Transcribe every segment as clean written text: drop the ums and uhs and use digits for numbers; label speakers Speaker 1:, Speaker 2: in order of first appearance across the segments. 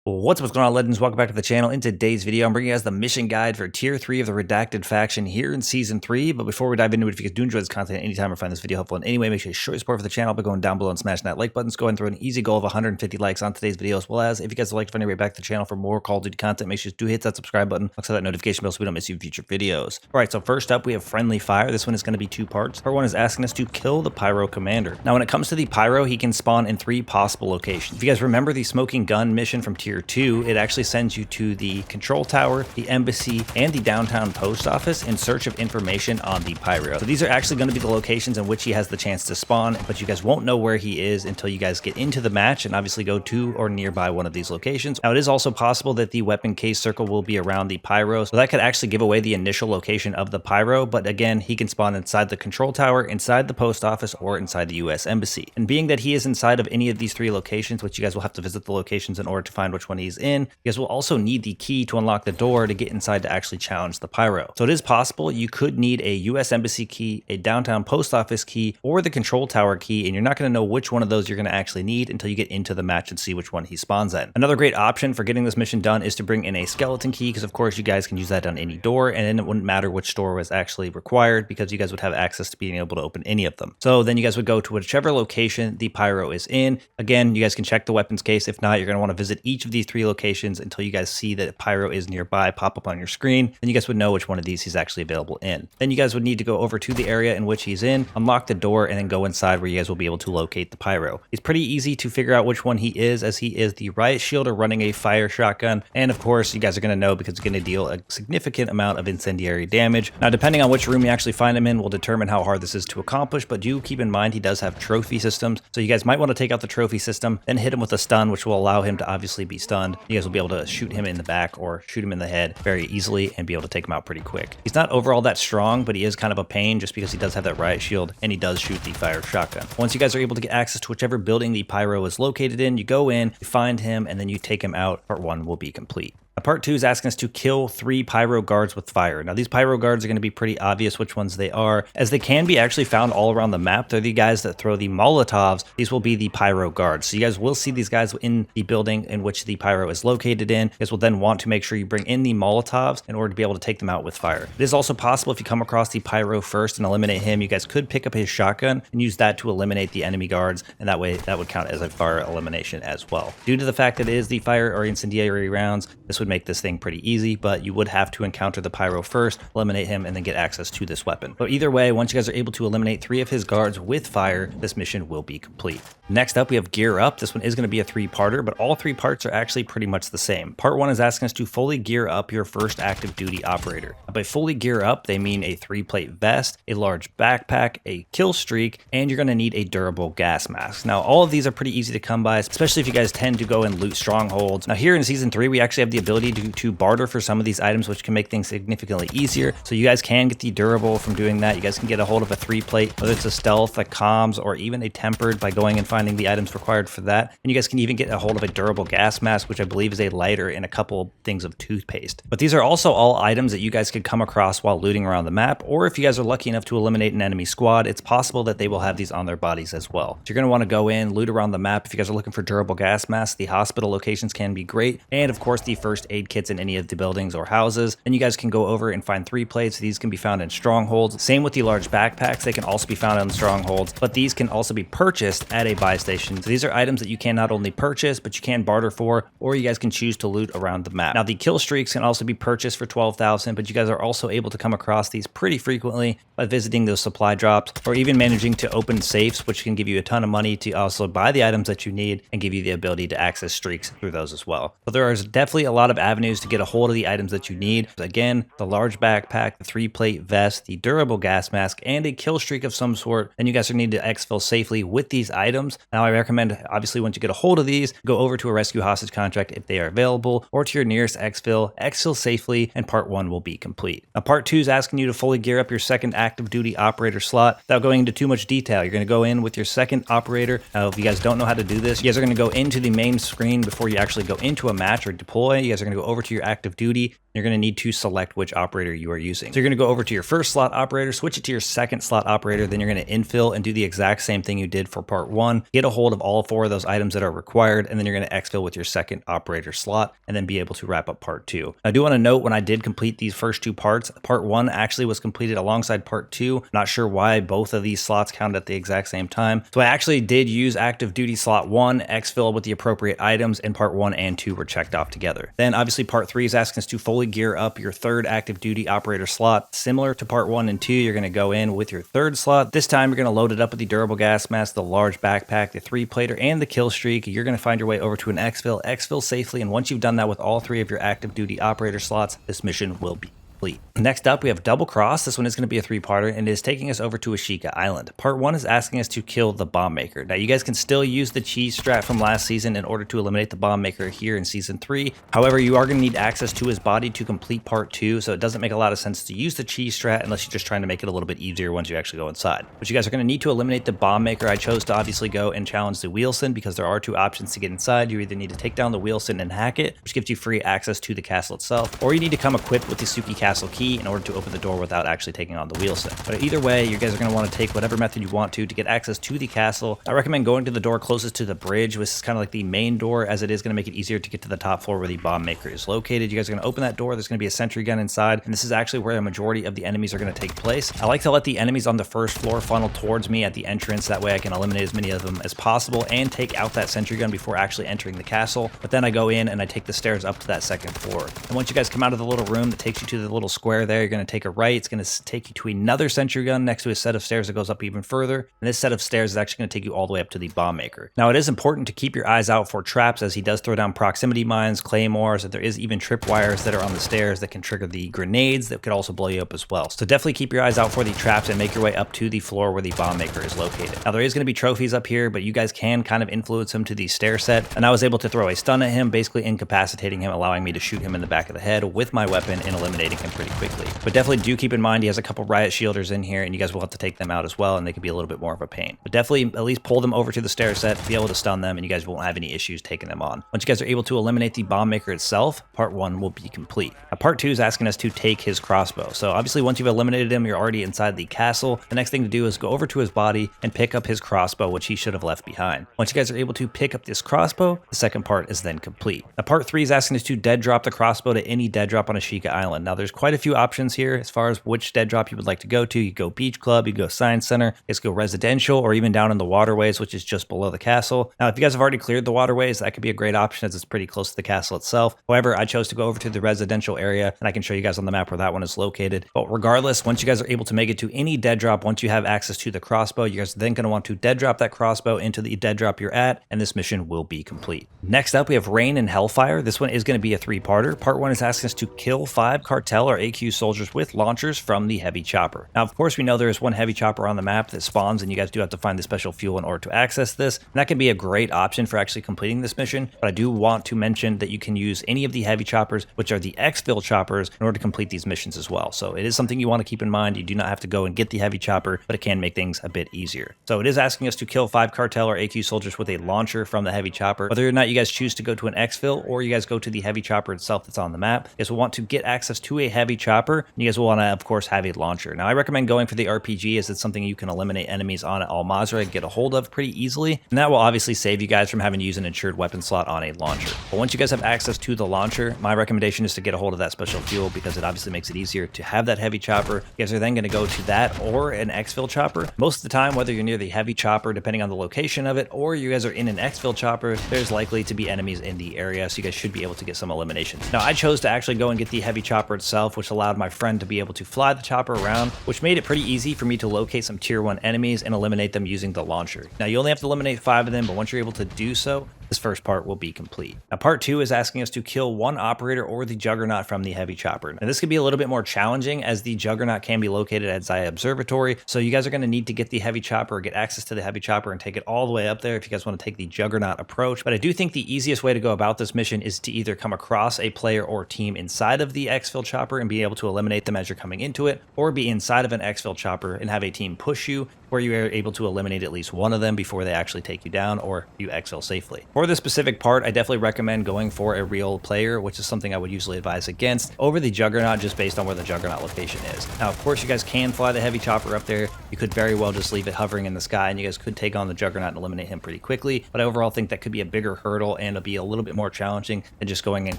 Speaker 1: What's going on, legends? Welcome back to the channel. In today's video, I'm bringing you guys the mission guide for Tier 3 of the Redacted faction here in Season 3. But before we dive into it, if you guys do enjoy this content anytime or find this video helpful in any way, make sure you show your support for the channel by going down below and smashing that like button. Let's go ahead and throw an easy goal of 150 likes on today's video, as well as if you guys would like to find your way back to the channel for more Call of Duty content, make sure you do hit that subscribe button, also that notification bell so we don't miss you in future videos. Alright, so first up, we have Friendly Fire. This one is going to be two parts. Part one is asking us to kill the Pyro Commander. Now, when it comes to the Pyro, he can spawn in 3 possible locations. If you guys remember the Smoking Gun mission from Tier 2, it actually sends you to the control tower, the embassy, and the downtown post office in search of information on the Pyro. So these are actually going to be the locations in which he has the chance to spawn, but you guys won't know where he is until you guys get into the match and obviously go to or nearby one of these locations. Now, it is also possible that the weapon case circle will be around the Pyro, so that could actually give away the initial location of the Pyro, but again, he can spawn inside the control tower, inside the post office, or inside the US embassy. And being that he is inside of any of these 3 locations, which you guys will have to visit the locations in order to find which one he's in, you guys will also need the key to unlock the door to get inside to actually challenge the Pyro. So it is possible you could need a US embassy key, a downtown post office key, or the control tower key, and you're not going to know which one of those you're going to actually need until you get into the match and see which one he spawns in. Another great option for getting this mission done is to bring in a skeleton key, because of course you guys can use that on any door, and then it wouldn't matter which door was actually required because you guys would have access to being able to open any of them. So then you guys would go to whichever location the Pyro is in. Again, you guys can check the weapons case. If not, you're going to want to visit each of these 3 locations until you guys see that Pyro is nearby, pop up on your screen, then you guys would know which one of these he's actually available in. Then you guys would need to go over to the area in which he's in, unlock the door, and then go inside where you guys will be able to locate the Pyro. It's pretty easy to figure out which one he is, as he is the riot shielder running a fire shotgun, and of course you guys are going to know because it's going to deal a significant amount of incendiary damage. Now, depending on which room you actually find him in will determine how hard this is to accomplish, but do keep in mind he does have trophy systems, so you guys might want to take out the trophy system, then hit him with a stun, which will allow him to obviously be stunned. You guys will be able to shoot him in the back or shoot him in the head very easily and be able to take him out pretty quick. He's not overall that strong, but he is kind of a pain just because he does have that riot shield and he does shoot the fire shotgun. Once you guys are able to get access to whichever building the Pyro is located in, you go in, you find him, and then you take him out. Part 1 will be complete. Now, part 2 is asking us to kill 3 Pyro guards with fire. Now, these Pyro guards are going to be pretty obvious which ones they are, as they can be actually found all around the map. They're the guys that throw the Molotovs. These will be the Pyro guards. So you guys will see these guys in the building in which the Pyro is located in. You guys will then want to make sure you bring in the Molotovs in order to be able to take them out with fire. It is also possible if you come across the Pyro first and eliminate him, you guys could pick up his shotgun and use that to eliminate the enemy guards, and that way that would count as a fire elimination as well. Due to the fact that it is the fire or incendiary rounds, this would make this thing pretty easy, but you would have to encounter the Pyro first, eliminate him, and then get access to this weapon. But either way, once you guys are able to eliminate 3 of his guards with fire, this mission will be complete. Next up, we have Gear Up. This one is going to be a 3-parter, but all 3 parts are actually pretty much the same. Part 1 is asking us to fully gear up your first active duty operator. Now, by fully gear up, they mean a 3-plate vest, a large backpack, a kill streak, and you're going to need a durable gas mask. Now, all of these are pretty easy to come by, especially if you guys tend to go and loot strongholds. Now, here in Season 3, we actually have the ability to barter for some of these items, which can make things significantly easier. So you guys can get the durable from doing that. You guys can get a hold of a 3-plate, whether it's a stealth, a comms, or even a tempered by going and finding the items required for that. And you guys can even get a hold of a durable gas mask, which I believe is a lighter and a couple things of toothpaste. But these are also all items that you guys could come across while looting around the map, or if you guys are lucky enough to eliminate an enemy squad, it's possible that they will have these on their bodies as well. So you're going to want to go in, loot around the map. If you guys are looking for durable gas masks, the hospital locations can be great, and of course the first aid kits in any of the buildings or houses. Then you guys can go over and find 3-plates. These can be found in strongholds. Same with the large backpacks. They can also be found in strongholds, but these can also be purchased at a buy station. So these are items that you can not only purchase, but you can barter for, or you guys can choose to loot around the map. Now, the kill streaks can also be purchased for 12,000, but you guys are also able to come across these pretty frequently by visiting those supply drops, or even managing to open safes, which can give you a ton of money to also buy the items that you need and give you the ability to access streaks through those as well. But there is definitely a lot of avenues to get a hold of the items that you need. Again, the large backpack, the 3-plate vest, the durable gas mask, and a kill streak of some sort. And you guys are needing to exfil safely with these items. Now, I recommend, obviously, once you get a hold of these, go over to a rescue hostage contract if they are available, or to your nearest exfil safely, and part 1 will be complete. Now, part 2 is asking you to fully gear up your second active duty operator slot. Without going into too much detail, you're going to go in with your second operator. Now, if you guys don't know how to do this, you guys are going to go into the main screen before you actually go into a match or deploy. You guys are are going to go over to your active duty. You're going to need to select which operator you are using. So you're going to go over to your first slot operator, switch it to your second slot operator, then you're going to infill and do the exact same thing you did for part 1. Get a hold of all 4 of those items that are required, and then you're going to exfil with your second operator slot, and then be able to wrap up part 2. I do want to note, when I did complete these first 2 parts, part 1 actually was completed alongside part 2. Not sure why both of these slots counted at the exact same time. So I actually did use active duty slot 1, exfil with the appropriate items, and part 1 and 2 were checked off together. Then obviously part 3 is asking us to fully gear up your third active duty operator slot. Similar to part 1 and 2, you're going to go in with your third slot. This time you're going to load it up with the durable gas mask, the large backpack, the 3-plater, and the kill streak. You're going to find your way over to an exfil safely, and once you've done that with all 3 of your active duty operator slots, this mission will be complete. Next up, we have Double Cross. This one is going to be a 3-parter, and it is taking us over to Ashika Island. Part 1 is asking us to kill the bomb maker. Now, you guys can still use the cheese strat from last season in order to eliminate the bomb maker here in season 3. However, you are going to need access to his body to complete part 2, so it doesn't make a lot of sense to use the cheese strat unless you're just trying to make it a little bit easier once you actually go inside. But you guys are going to need to eliminate the bomb maker. I chose to obviously go and challenge the Wheelson because there are 2 options to get inside. You either need to take down the Wheelson and hack it, which gives you free access to the castle itself, or you need to come equipped with the Suki Castle key in order to open the door without actually taking on the Wheelson. But either way, you guys are going to want to take whatever method you want to get access to the castle. I recommend going to the door closest to the bridge, which is kind of like the main door, as it is going to make it easier to get to the top floor where the bomb maker is located. You guys are going to open that door. There's going to be a sentry gun inside, and this is actually where a majority of the enemies are going to take place. I like to let the enemies on the first floor funnel towards me at the entrance. That way I can eliminate as many of them as possible and take out that sentry gun before actually entering the castle. But then I go in and I take the stairs up to that second floor. And once you guys come out of the little room that takes you to the little square there, you're going to take a right. It's going to take you to another sentry gun next to a set of stairs that goes up even further. And this set of stairs is actually going to take you all the way up to the bomb maker. Now, it is important to keep your eyes out for traps, as he does throw down proximity mines, claymores, and there is even tripwires that are on the stairs that can trigger the grenades that could also blow you up as well. So definitely keep your eyes out for the traps and make your way up to the floor where the bomb maker is located. Now, there is going to be trophies up here, but you guys can kind of influence him to the stair set. And I was able to throw a stun at him, basically incapacitating him, allowing me to shoot him in the back of the head with my weapon and eliminating him pretty quickly. But definitely do keep in mind he has a couple riot shielders in here, and you guys will have to take them out as well, and they can be a little bit more of a pain. But definitely at least pull them over to the stair set, be able to stun them, and you guys won't have any issues taking them on. Once you guys are able to eliminate the bomb maker itself, part 1 will be complete. Now, part 2 is asking us to take his crossbow. So obviously once you've eliminated him, you're already inside the castle. The next thing to do is go over to his body and pick up his crossbow, which he should have left behind. Once you guys are able to pick up this crossbow, the second part is then complete. Now, part 3 is asking us to dead drop the crossbow to any dead drop on Ashika Island. Now, there's quite a few options here as far as which dead drop you would like to go to. You go Beach Club, you go Science Center, you guys go Residential, or even down in the waterways, which is just below the castle. Now, if you guys have already cleared the waterways, that could be a great option as it's pretty close to the castle itself. However, I chose to go over to the Residential area, and I can show you guys on the map where that one is located. But regardless, once you guys are able to make it to any dead drop, once you have access to the crossbow, you guys are then going to want to dead drop that crossbow into the dead drop you're at, and this mission will be complete. Next up, we have Rain and Hellfire. This one is going to be a 3-parter. Part 1 is asking us to kill 5 cartel or AQ soldiers with launchers from the heavy chopper. Now, of course, we know there is one heavy chopper on the map that spawns, and you guys do have to find the special fuel in order to access this. And that can be a great option for actually completing this mission, but I do want to mention that you can use any of the heavy choppers, which are the exfil choppers, in order to complete these missions as well. So it is something you want to keep in mind. You do not have to go and get the heavy chopper, but it can make things a bit easier. So it is asking us to kill 5 cartel or AQ soldiers with a launcher from the heavy chopper. Whether or not you guys choose to go to an exfil or you guys go to the heavy chopper itself that's on the map, you guys will want to get access to a heavy chopper, and you guys will want to, of course, have a launcher. Now, I recommend going for the RPG, as it's something you can eliminate enemies on Al Mazrah and get a hold of pretty easily, and that will obviously save you guys from having to use an insured weapon slot on a launcher. But once you guys have access to the launcher, my recommendation is to get a hold of that special fuel, because it obviously makes it easier to have that heavy chopper. You guys are then going to go to that or an exfil chopper. Most of the time, whether you're near the heavy chopper, depending on the location of it, or you guys are in an exfil chopper, there's likely to be enemies in the area, so you guys should be able to get some eliminations. Now, I chose to actually go and get the heavy chopper itself, which allowed my friend to be able to fly the chopper around, which made it pretty easy for me to locate some tier 1 enemies and eliminate them using the launcher. Now, you only have to eliminate 5 of them, but once you're able to do so, this first part will be complete. Now, part 2 is asking us to kill 1 operator or the Juggernaut from the heavy chopper. Now, this could be a little bit more challenging, as the Juggernaut can be located at Zaya Observatory, so you guys are going to need to get the heavy chopper or get access to the heavy chopper and take it all the way up there if you guys want to take the Juggernaut approach. But I do think the easiest way to go about this mission is to either come across a player or team inside of the exfil chopper and be able to eliminate them as you're coming into it, or be inside of an exfil chopper and have a team push you, where you are able to eliminate at least one of them before they actually take you down or you exfil safely. For for this specific part, I definitely recommend going for a real player, which is something I would usually advise against, over the Juggernaut just based on where the Juggernaut location is. Now, of course, you guys can fly the heavy chopper up there. You could very well just leave it hovering in the sky, and you guys could take on the Juggernaut and eliminate him pretty quickly, but I overall think that could be a bigger hurdle and it'll be a little bit more challenging than just going and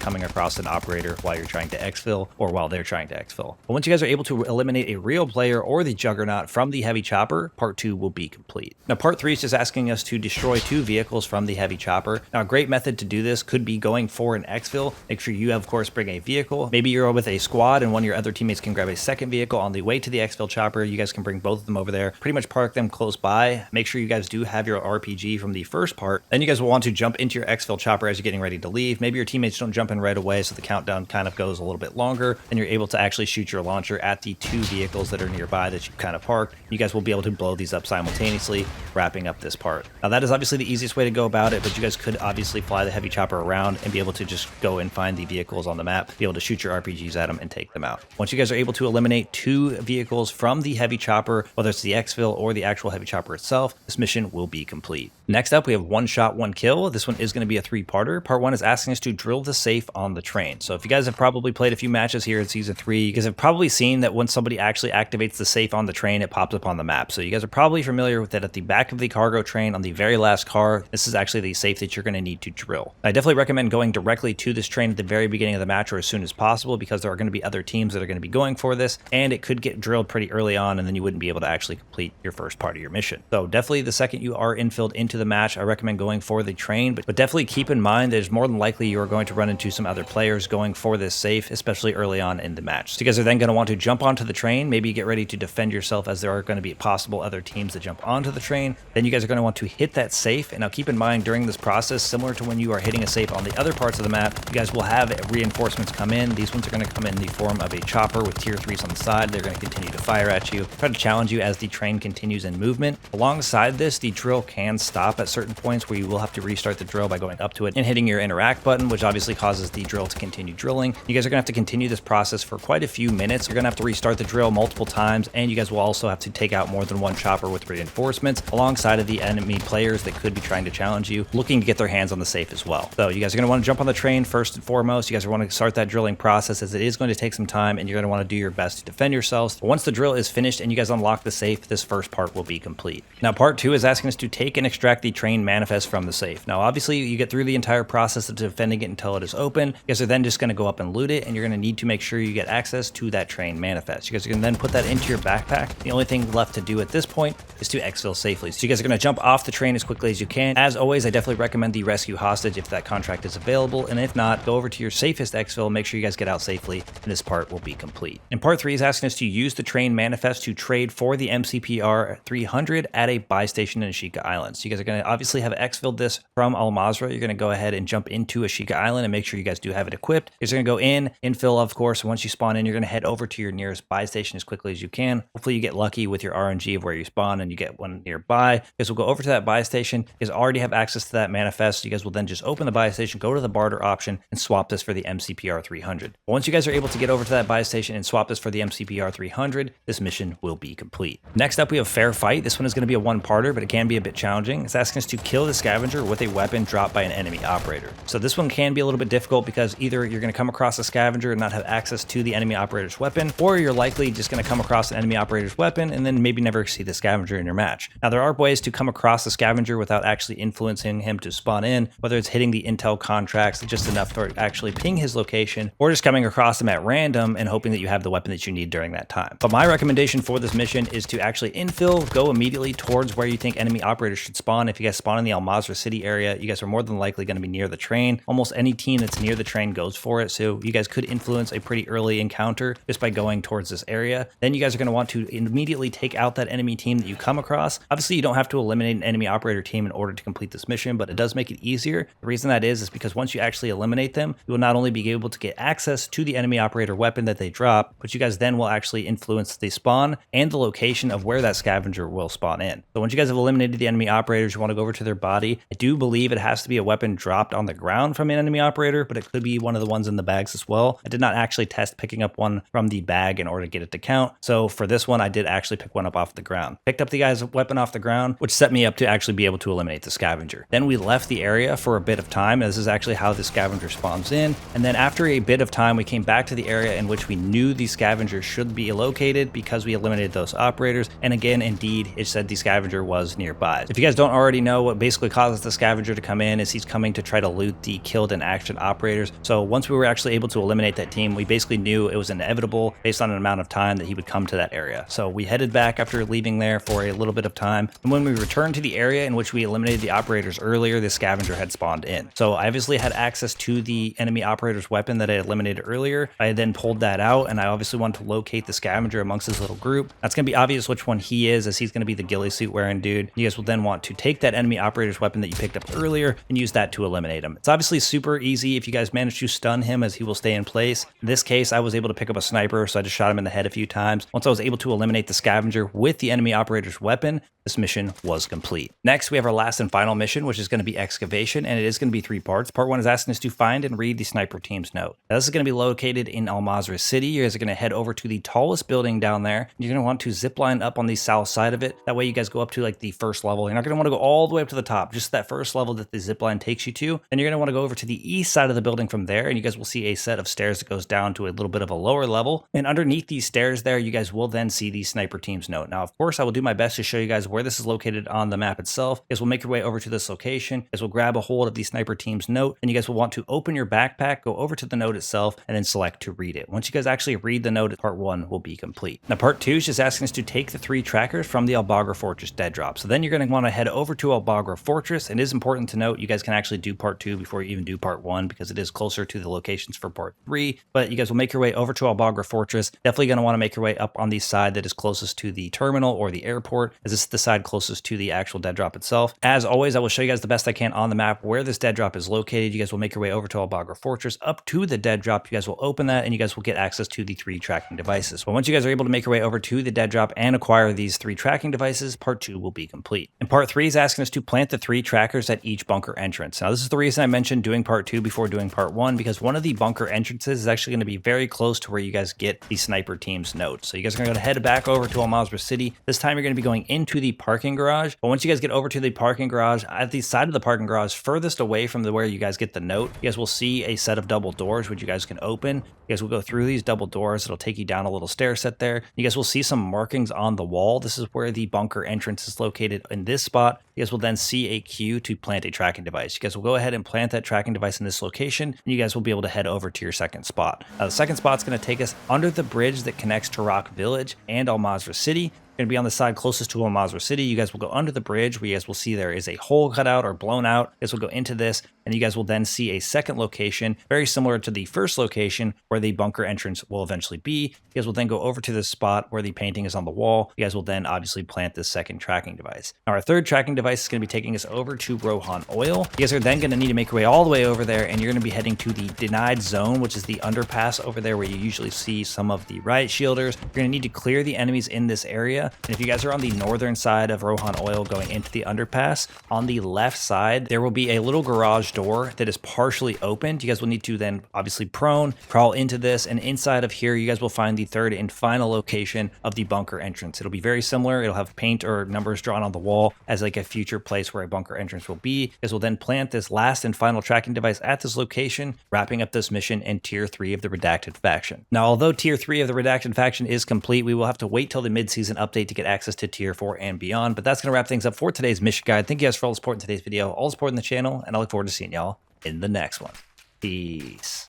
Speaker 1: coming across an operator while you're trying to exfil or while they're trying to exfil. But once you guys are able to eliminate a real player or the Juggernaut from the heavy chopper, part 2 will be complete. Now, part 3 is just asking us to destroy 2 vehicles from the heavy chopper. Now, a great method to do this could be going for an exfil. Make sure you, of course, bring a vehicle. Maybe you're with a squad and one of your other teammates can grab a second vehicle on the way to the exfil chopper. You guys can bring both of them over there, pretty much park them close by. Make sure you guys do have your RPG from the first part. Then you guys will want to jump into your exfil chopper as you're getting ready to leave. Maybe your teammates don't jump in right away, so the countdown kind of goes a little bit longer, and you're able to actually shoot your launcher at the 2 vehicles that are nearby that you kind of parked. You guys will be able to blow these up simultaneously, wrapping up this part. Now, that is obviously the easiest way to go about it, but you guys could obviously fly the heavy chopper around and be able to just go and find the vehicles on the map, be able to shoot your RPGs at them and take them out. Once you guys are able to eliminate 2 vehicles from the heavy chopper, whether it's the exfil or the actual heavy chopper itself, this mission will be complete. Next up, we have 1 shot, 1 kill. This one is going to be a 3-parter. Part 1 is asking us to drill the safe on the train. So if you guys have probably played a few matches here in Season 3, you guys have probably seen that when somebody actually activates the safe on the train, it pops up on the map. So you guys are probably familiar with it at the back of the cargo train on the very last car. This is actually the safe that you're going to need to drill. I definitely recommend going directly to this train at the very beginning of the match or as soon as possible, because there are going to be other teams that are going to be going for this, and it could get drilled pretty early on, and then you wouldn't be able to actually complete your first part of your mission. So definitely the second you are infilled into the match, I recommend going for the train, but definitely keep in mind there's more than likely you are going to run into some other players going for this safe, especially early on in the match. So you guys are then going to want to jump onto the train, maybe get ready to defend yourself as there are going to be possible other teams that jump onto the train. Then you guys are going to want to hit that safe, and now keep in mind during this process, similar to when you are hitting a safe on the other parts of the map, you guys will have reinforcements come in. These ones are going to come in the form of a chopper with tier 3s on the side. They're going to continue to fire at you, try to challenge you as the train continues in movement. Alongside this, the drill can stop at certain points where you will have to restart the drill by going up to it and hitting your interact button, which obviously causes the drill to continue drilling. You guys are going to have to continue this process for quite a few minutes. You're going to have to restart the drill multiple times, and you guys will also have to take out more than 1 chopper with reinforcements alongside of the enemy players that could be trying to challenge you, looking to get their hands on the safe as well. So you guys are going to want to jump on the train first and foremost. You guys are going to start that drilling process, as it is going to take some time, and you're going to want to do your best to defend yourselves. But once the drill is finished and you guys unlock the safe, this first part will be complete. Now, part 2 is asking us to take and extract the train manifest from the safe. Now, obviously, you get through the entire process of defending it until it is open. You guys are then just going to go up and loot it, and you're going to need to make sure you get access to that train manifest. You guys are going to then put that into your backpack. The only thing left to do at this point is to exfil safely. So you guys are going to jump off the train as quickly as you can. As always, I definitely recommend the rescue hostage if that contract is available, and if not, go over to your safest exfil, make sure you guys get out safely, and this part will be complete. And part 3 is asking us to use the train manifest to trade for the MCPR 300 at a buy station in Ashika Island. So you guys are going to obviously have exfilled this from Al Mazrah. You're going to go ahead and jump into Ashika Island and make sure you guys do have it equipped. You're going to go in, infill, of course. Once you spawn in, you're going to head over to your nearest buy station as quickly as you can. Hopefully you get lucky with your RNG of where you spawn and you get one nearby. You guys will go over to that buy station. You guys already have access to that manifest. You guys will then just open the buy station, go to the barter option, and swap this for the MCPR 300. Once you guys are able to get over to that buy station and swap this for the MCPR 300, this mission will be complete. Next up, we have Fair Fight. This one is going to be a 1-parter, but it can be a bit challenging. It's asking us to kill the scavenger with a weapon dropped by an enemy operator. So this one can be a little bit difficult because either you're going to come across a scavenger and not have access to the enemy operator's weapon, or you're likely just going to come across an enemy operator's weapon and then maybe never see the scavenger in your match. Now, there are ways to come across the scavenger without actually influencing him to spawn in, whether it's hitting the intel contracts just enough to actually ping his location, or just coming across him at random and hoping that you have the weapon that you need during that time. But my recommendation for this mission is to actually infill, go immediately towards where you think enemy operators should spawn. If you guys spawn in the Al Mazrah City area, you guys are more than likely going to be near the train. Almost any team that's near the train goes for it, so you guys could influence a pretty early encounter just by going towards this area. Then you guys are going to want to immediately take out that enemy team that you come across. Obviously, you don't have to eliminate an enemy operator team in order to complete this mission, but it does make it easier. The reason that is because once you actually eliminate them, you will not only be able to get access to the enemy operator weapon that they drop, but you guys then will actually influence the spawn and the location of where that scavenger will spawn in. So once you guys have eliminated the enemy operators, operators, you want to go over to their body. I do believe it has to be a weapon dropped on the ground from an enemy operator, but it could be one of the ones in the bags as well. I did not actually test picking up one from the bag in order to get it to count. So for this one, I did actually pick one up off the ground. Picked up the guy's weapon off the ground, which set me up to actually be able to eliminate the scavenger. Then we left the area for a bit of time. This is actually how the scavenger spawns in. And then after a bit of time, we came back to the area in which we knew the scavenger should be located because we eliminated those operators. And again, indeed, it said the scavenger was nearby. If you guys don't already know, what basically causes the scavenger to come in is he's coming to try to loot the killed in action operators. So once we were actually able to eliminate that team, we basically knew it was inevitable based on an amount of time that he would come to that area. So we headed back after leaving there for a little bit of time. And when we returned to the area in which we eliminated the operators earlier, the scavenger had spawned in. So I obviously had access to the enemy operator's weapon that I eliminated earlier. I then pulled that out, and I obviously wanted to locate the scavenger amongst this little group. That's going to be obvious which one he is, as he's going to be the ghillie suit wearing dude. You guys will then want to take that enemy operator's weapon that you picked up earlier and use that to eliminate him. It's obviously super easy if you guys manage to stun him, as he will stay in place. In this case, I was able to pick up a sniper, so I just shot him in the head a few times. Once I was able to eliminate the scavenger with the enemy operator's weapon, this mission was complete. Next, we have our last and final mission, which is going to be Excavation, and it is going to be 3 parts. Part 1 is asking us to find and read the sniper team's note. Now, this is going to be located in Al Mazrah City. You guys are going to head over to the tallest building down there. You're going to want to zip line up on the south side of it. That way you guys go up to like the first level. You're not going to want to go all the way up to the top, just that first level that the zip line takes you to. And you're going to want to go over to the east side of the building from there, and you guys will see a set of stairs that goes down to a little bit of a lower level. And underneath these stairs there, you guys will then see the sniper team's note. Now, of course, I will do my best to show you guys where this is located on the map itself. You guys will make your way over to this location. You guys will grab a hold of the sniper team's note, and you guys will want to open your backpack, go over to the note itself, and then select to read it. Once you guys actually read the note, part 1 will be complete. Now, part 2 is just asking us to take the 3 trackers from the Al Bagra Fortress dead drop. So then you're going to want to head over to Al Bagra Fortress. It is important to note you guys can actually do part 2 before you even do part 1, because it is closer to the locations for part 3. But you guys will make your way over to Al Bagra Fortress. Definitely going to want to make your way up on the side that is closest to the terminal or the airport, as this is the side closest to the actual dead drop itself. As always, I will show you guys the best I can on the map where this dead drop is located. You guys will make your way over to Al Bagra Fortress, up to the dead drop. You guys will open that, and you guys will get access to the 3 tracking devices. But once you guys are able to make your way over to the dead drop and acquire these 3 tracking devices, part 2 will be complete. And part 3 is asking us to plant the 3 trackers at each bunker entrance. Now, this is the reason I mentioned doing part 2 before doing part 1, because one of the bunker entrances is actually going to be very close to where you guys get the sniper team's note. So you guys are going to head back over to Al Mazrah City. This time you're going to be going into the parking garage. But once you guys get over to the parking garage, at the side of the parking garage furthest away from where you guys get the note, you guys will see a set of double doors which you guys can open. You guys will go through these double doors. It'll take you down a little stair set there. You guys will see some markings on the wall. This is where the bunker entrance is located in this spot. You guys will then see a queue to plant a tracking device. You guys will go ahead and plant that tracking device in this location, and you guys will be able to head over to your second spot. Now, the second spot is going to take us under the bridge that connects to Rock Village and Al Mazrah City. Going to be on the side closest to Al Mazrah City. You guys will go under the bridge, where you guys will see there is a hole cut out or blown out. You guys will go into this, and you guys will then see a second location, very similar to the first location where the bunker entrance will eventually be. You guys will then go over to this spot where the painting is on the wall. You guys will then obviously plant this second tracking device. Now, our third tracking device is going to be taking us over to Rohan Oil. You guys are then going to need to make your way all the way over there, and you're going to be heading to the denied zone, which is the underpass over there where you usually see some of the riot shielders. You're going to need to clear the enemies in this area. And if you guys are on the northern side of Rohan Oil going into the underpass, on the left side, there will be a little garage door that is partially opened. You guys will need to then obviously prone, crawl into this, and inside of here, you guys will find the third and final location of the bunker entrance. It'll be very similar. It'll have paint or numbers drawn on the wall as like a future place where a bunker entrance will be. You guys will then plant this last and final tracking device at this location, wrapping up this mission in Tier 3 of the Redacted faction. Now, although Tier 3 of the Redacted faction is complete, we will have to wait till the mid-season update to get access to Tier 4 and beyond, but that's going to wrap things up for today's mission guide. Thank you guys for all the support in today's video, all the support in the channel, and I look forward to seeing y'all in the next one. Peace.